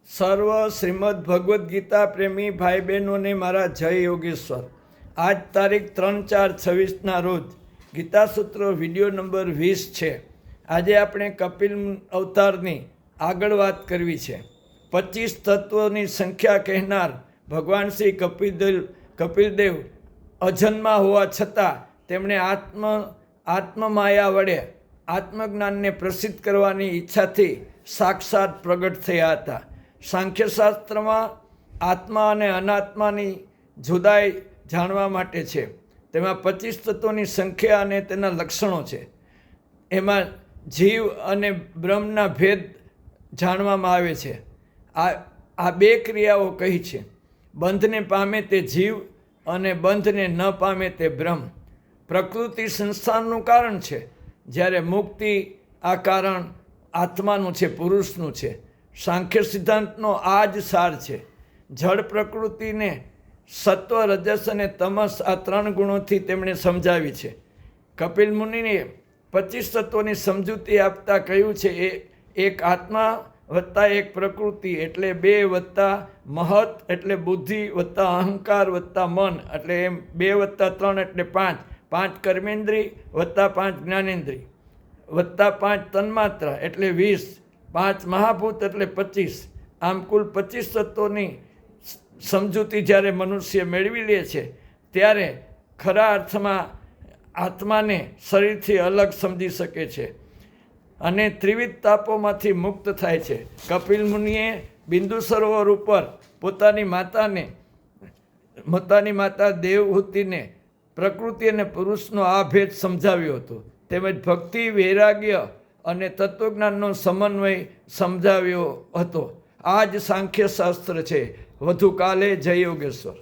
સર્વ શ્રીમદ ભગવદ્ ગીતા પ્રેમી ભાઈ બહેનોને મારા જય યોગેશ્વર. આજ તારીખ 3/4/26ના રોજ ગીતા સૂત્રો વિડીયો નંબર 20 છે. આજે આપણે કપિલ અવતારની આગળ વાત કરવી છે. 25 તત્વોની સંખ્યા કહેનાર ભગવાન શ્રી કપિલદેવ અજન્મા હોવા છતાં તેમણે આત્મમાયા વડે આત્મજ્ઞાનને પ્રસિદ્ધ કરવાની ઈચ્છાથી સાક્ષાત પ્રગટ થયા હતા. સાંખ્યશાસ્ત્રમાં આત્મા અને અનાત્માની જુદાઈ જાણવા માટે છે. તેમાં 25 તત્વોની સંખ્યા અને તેના લક્ષણો છે. એમાં જીવ અને બ્રહ્મના ભેદ જાણવામાં આવે છે. આ બે ક્રિયાઓ કહી છે. બંધને પામે તે જીવ અને બંધને ન પામે તે બ્રહ્મ. પ્રકૃતિ સંસ્થાનનું કારણ છે, જ્યારે મુક્તિ આ કારણ આત્માનું છે, પુરુષનું છે. સાંખ્ય સિદ્ધાંતનો આ જ સાર છે. જળ પ્રકૃતિને સત્વ, રજસ અને તમસ આ 3 ગુણોથી તેમણે સમજાવી છે. કપિલ મુનિએ 25 તત્વોની સમજૂતી આપતા કહ્યું છે, એક આત્મા વત્તા એક પ્રકૃતિ એટલે 2 વત્તા મહત એટલે બુદ્ધિ વત્તા અહંકાર વત્તા મન એટલે એમ 2 વત્તા 3 એટલે 5, 5 કર્મેન્દ્રિય વત્તા 5 જ્ઞાનેન્દ્રિય વત્તા 5 તન્માત્ર એટલે 20, 5 મહાભૂત એટલે 25. આમ કુલ 25 તત્વોની સમજૂતી જ્યારે મનુષ્ય મેળવી લે છે, ત્યારે ખરા અર્થમાં આત્માને શરીરથી અલગ સમજી શકે છે અને ત્રિવિધ તાપોમાંથી મુક્ત થાય છે. કપિલ મુનિએ બિંદુ સરોવર ઉપર પોતાની માતા દેવહૂતિને પ્રકૃતિ અને પુરુષનો આ ભેદ સમજાવ્યો હતો. તેમજ ભક્તિ, વૈરાગ્ય અને તત્વજ્ઞાનનો સમન્વય સમજાવ્યો હતો. આ જ સાંખ્ય શાસ્ત્ર છે. વધુ કાલે જય યોગેશ્વર.